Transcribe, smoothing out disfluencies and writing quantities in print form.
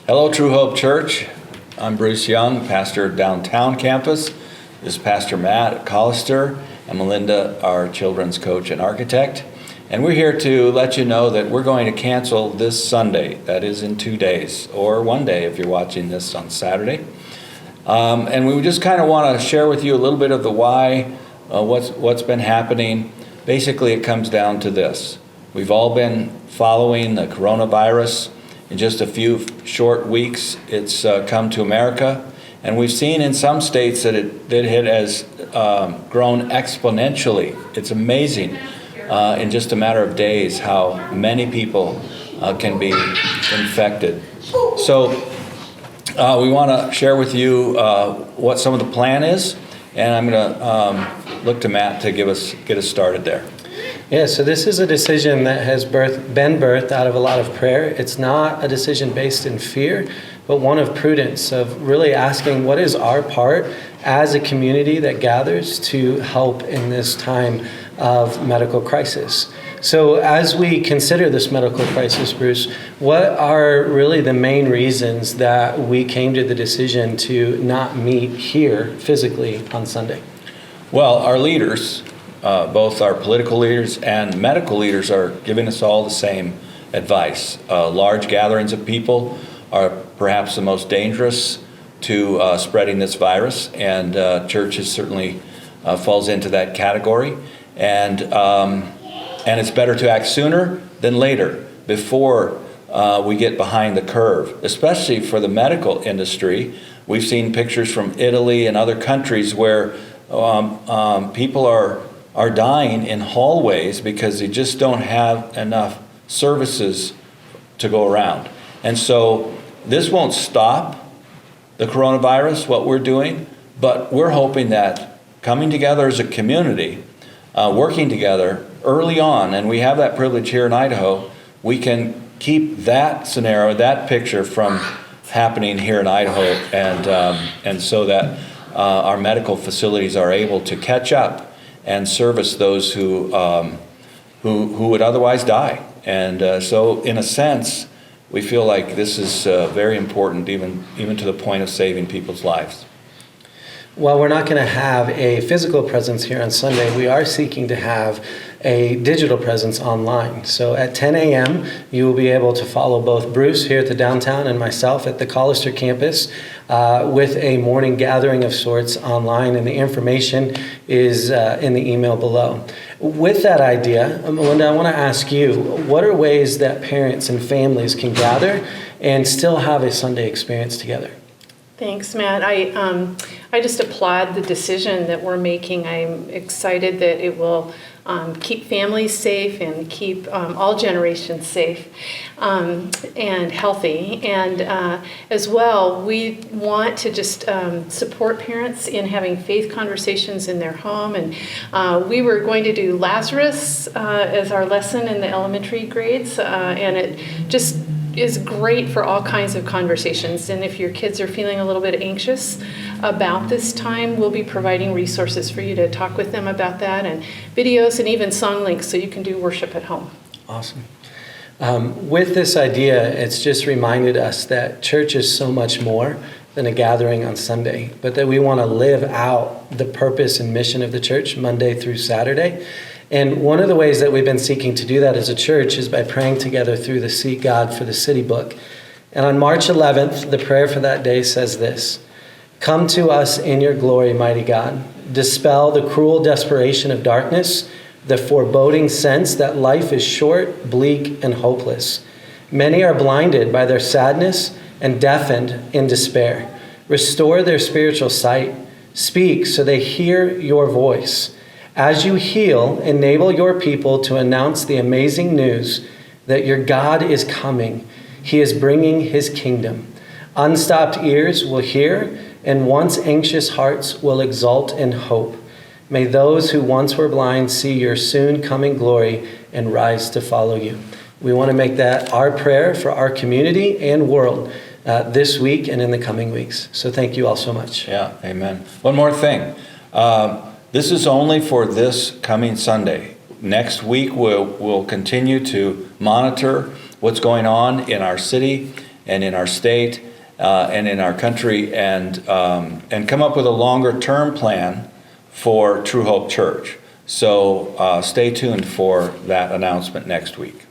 Hello, True Hope Church. I'm Bruce Young, pastor of Downtown Campus. This is Pastor Matt Collister and Melinda, our children's coach and architect. And we're here to let you know that we're going to cancel this Sunday. That is in 2 days, or 1 day if you're watching this on Saturday. And we just kind of want to share with you a little bit of the why, what's been happening. Basically, it comes down to this. We've all been following the coronavirus. In just a few short weeks, it's come to America. And we've seen in some states that it has grown exponentially. It's amazing in just a matter of days how many people can be infected. So we want to share with you what some of the plan is. And I'm going to look to Matt to get us started there. Yeah, so this is a decision that has been birthed out of a lot of prayer. It's not a decision based in fear, but one of prudence, of really asking what is our part as a community that gathers to help in this time of medical crisis. So as we consider this medical crisis, Bruce, what are really the main reasons that we came to the decision to not meet here physically on Sunday? Well, our leaders, both our political leaders and medical leaders, are giving us all the same advice. Large gatherings of people are perhaps the most dangerous to spreading this virus, and churches certainly falls into that category. And it's better to act sooner than later, before we get behind the curve, especially for the medical industry. We've seen pictures from Italy and other countries where people are dying in hallways because they just don't have enough services to go around. And so this won't stop the coronavirus, what we're doing, but we're hoping that coming together as a community, working together early on, and we have that privilege here in Idaho, we can keep that scenario, that picture from happening here in Idaho, and so that our medical facilities are able to catch up and service those who would otherwise die. And so in a sense, we feel like this is very important, even to the point of saving people's lives. While we're not going to have a physical presence here on Sunday, we are seeking to have a digital presence online. So at 10 a.m., you will be able to follow both Bruce here at the downtown and myself at the Collister campus with a morning gathering of sorts online, and the information is in the email below. With that idea, Melinda, I want to ask you, what are ways that parents and families can gather and still have a Sunday experience together? Thanks, Matt. I just applaud the decision that we're making. I'm excited that it will keep families safe and keep all generations safe and healthy. And as well, we want to just support parents in having faith conversations in their home. And we were going to do Lazarus as our lesson in the elementary grades, and it just is great for all kinds of conversations. And if your kids are feeling a little bit anxious about this time, we'll be providing resources for you to talk with them about that, and videos and even song links so you can do worship at home. Awesome. With this idea, it's just reminded us that church is so much more than a gathering on Sunday, but that we want to live out the purpose and mission of the church Monday through Saturday. And one of the ways that we've been seeking to do that as a church is by praying together through the Seek God for the City book. And on March 11th, the prayer for that day says this: "Come to us in your glory, mighty God. Dispel the cruel desperation of darkness, the foreboding sense that life is short, bleak, and hopeless. Many are blinded by their sadness and deafened in despair. Restore their spiritual sight. Speak so they hear your voice. As you heal, enable your people to announce the amazing news that your God is coming. He is bringing his kingdom. Unstopped ears will hear, and once anxious hearts will exult in hope. May those who once were blind see your soon coming glory and rise to follow you." We want to make that our prayer for our community and world this week and in the coming weeks. So thank you all so much. Yeah, amen. One more thing. This is only for this coming Sunday. Next week, we'll continue to monitor what's going on in our city and in our state and in our country, and come up with a longer-term plan for True Hope Church. So stay tuned for that announcement next week.